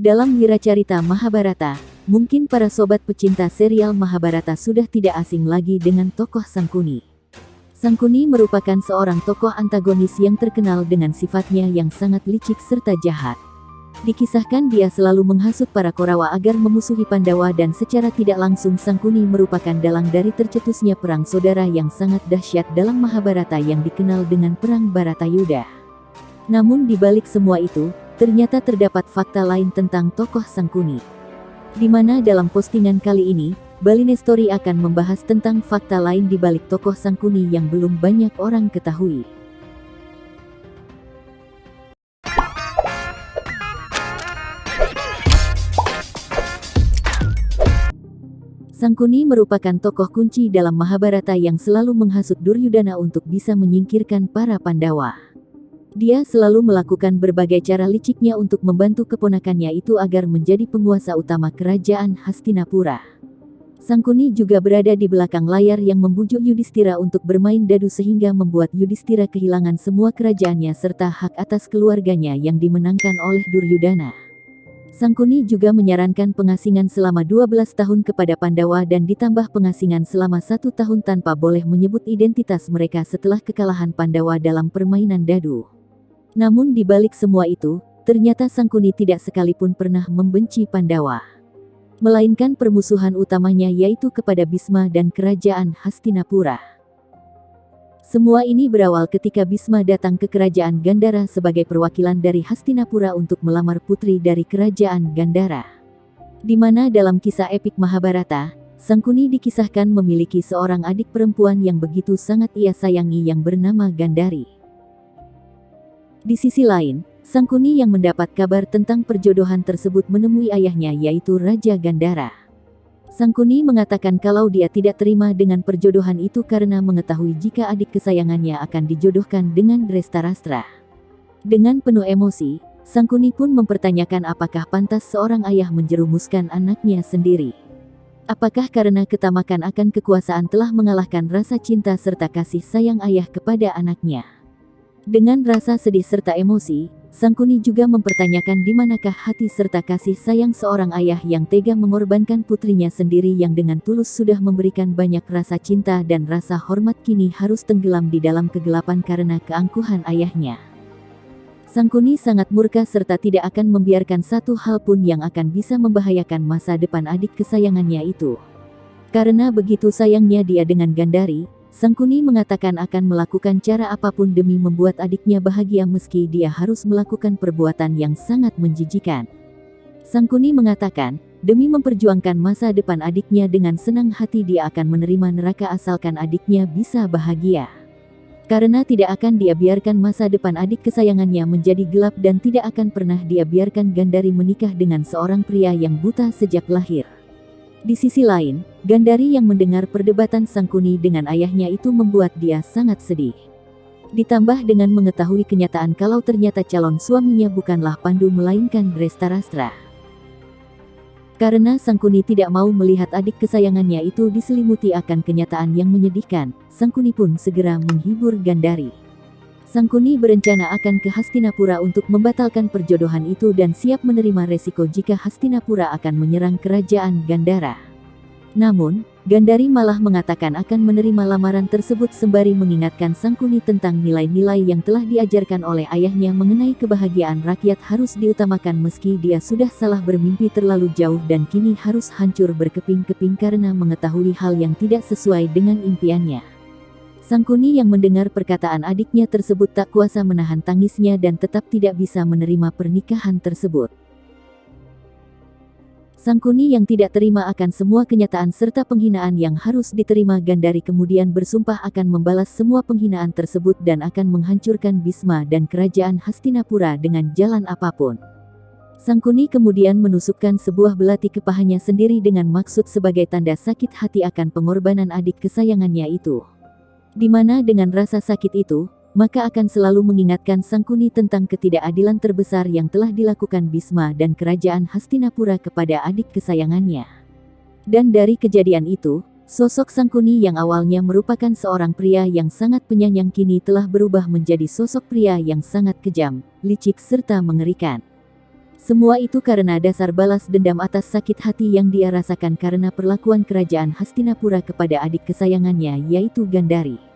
Dalam Wiracarita Mahabharata, mungkin para sobat pecinta serial Mahabharata sudah tidak asing lagi dengan tokoh Sangkuni. Sangkuni merupakan seorang tokoh antagonis yang terkenal dengan sifatnya yang sangat licik serta jahat. Dikisahkan dia selalu menghasut para Korawa agar memusuhi Pandawa dan secara tidak langsung Sangkuni merupakan dalang dari tercetusnya perang saudara yang sangat dahsyat dalam Mahabharata yang dikenal dengan Perang Baratayuda. Namun di balik semua itu, ternyata terdapat fakta lain tentang tokoh Sangkuni. Di mana dalam postingan kali ini, Baline Story akan membahas tentang fakta lain di balik tokoh Sangkuni yang belum banyak orang ketahui. Sangkuni merupakan tokoh kunci dalam Mahabharata yang selalu menghasut Duryudana untuk bisa menyingkirkan para Pandawa. Dia selalu melakukan berbagai cara liciknya untuk membantu keponakannya itu agar menjadi penguasa utama kerajaan Hastinapura. Sangkuni juga berada di belakang layar yang membujuk Yudhistira untuk bermain dadu sehingga membuat Yudhistira kehilangan semua kerajaannya serta hak atas keluarganya yang dimenangkan oleh Duryudana. Sangkuni juga menyarankan pengasingan selama 12 tahun kepada Pandawa dan ditambah pengasingan selama 1 tahun tanpa boleh menyebut identitas mereka setelah kekalahan Pandawa dalam permainan dadu. Namun di balik semua itu, ternyata Sangkuni tidak sekalipun pernah membenci Pandawa. Melainkan permusuhan utamanya yaitu kepada Bisma dan kerajaan Hastinapura. Semua ini berawal ketika Bisma datang ke kerajaan Gandhara sebagai perwakilan dari Hastinapura untuk melamar putri dari kerajaan Gandhara. Di mana dalam kisah epik Mahabharata, Sangkuni dikisahkan memiliki seorang adik perempuan yang begitu sangat ia sayangi yang bernama Gandhari. Di sisi lain, Sangkuni yang mendapat kabar tentang perjodohan tersebut menemui ayahnya yaitu Raja Gandhara. Sangkuni mengatakan kalau dia tidak terima dengan perjodohan itu karena mengetahui jika adik kesayangannya akan dijodohkan dengan Drestarastra. Dengan penuh emosi, Sangkuni pun mempertanyakan apakah pantas seorang ayah menjerumuskan anaknya sendiri. Apakah karena ketamakan akan kekuasaan telah mengalahkan rasa cinta serta kasih sayang ayah kepada anaknya. Dengan rasa sedih serta emosi, Sangkuni juga mempertanyakan di manakah hati serta kasih sayang seorang ayah yang tega mengorbankan putrinya sendiri yang dengan tulus sudah memberikan banyak rasa cinta dan rasa hormat kini harus tenggelam di dalam kegelapan karena keangkuhan ayahnya. Sangkuni sangat murka serta tidak akan membiarkan satu hal pun yang akan bisa membahayakan masa depan adik kesayangannya itu. Karena begitu sayangnya dia dengan Gandhari, Sangkuni mengatakan akan melakukan cara apapun demi membuat adiknya bahagia meski dia harus melakukan perbuatan yang sangat menjijikan. Sangkuni mengatakan, demi memperjuangkan masa depan adiknya dengan senang hati dia akan menerima neraka asalkan adiknya bisa bahagia. Karena tidak akan dia biarkan masa depan adik kesayangannya menjadi gelap dan tidak akan pernah dia biarkan Gandhari menikah dengan seorang pria yang buta sejak lahir. Di sisi lain, Gandhari yang mendengar perdebatan Sangkuni dengan ayahnya itu membuat dia sangat sedih. Ditambah dengan mengetahui kenyataan kalau ternyata calon suaminya bukanlah Pandu melainkan Drestarastra. Karena Sangkuni tidak mau melihat adik kesayangannya itu diselimuti akan kenyataan yang menyedihkan, Sangkuni pun segera menghibur Gandhari. Sangkuni berencana akan ke Hastinapura untuk membatalkan perjodohan itu dan siap menerima resiko jika Hastinapura akan menyerang kerajaan Gandhara. Namun, Gandhari malah mengatakan akan menerima lamaran tersebut sembari mengingatkan Sangkuni tentang nilai-nilai yang telah diajarkan oleh ayahnya mengenai kebahagiaan rakyat harus diutamakan meski dia sudah salah bermimpi terlalu jauh dan kini harus hancur berkeping-keping karena mengetahui hal yang tidak sesuai dengan impiannya. Sangkuni yang mendengar perkataan adiknya tersebut tak kuasa menahan tangisnya dan tetap tidak bisa menerima pernikahan tersebut. Sangkuni yang tidak terima akan semua kenyataan serta penghinaan yang harus diterima Gandhari kemudian bersumpah akan membalas semua penghinaan tersebut dan akan menghancurkan Bisma dan kerajaan Hastinapura dengan jalan apapun. Sangkuni kemudian menusukkan sebuah belati ke pahanya sendiri dengan maksud sebagai tanda sakit hati akan pengorbanan adik kesayangannya itu. Di mana dengan rasa sakit itu, maka akan selalu mengingatkan Sangkuni tentang ketidakadilan terbesar yang telah dilakukan Bisma dan kerajaan Hastinapura kepada adik kesayangannya. Dan dari kejadian itu, sosok Sangkuni yang awalnya merupakan seorang pria yang sangat penyayang kini telah berubah menjadi sosok pria yang sangat kejam, licik serta mengerikan. Semua itu karena dasar balas dendam atas sakit hati yang dia rasakan karena perlakuan kerajaan Hastinapura kepada adik kesayangannya yaitu Gandhari.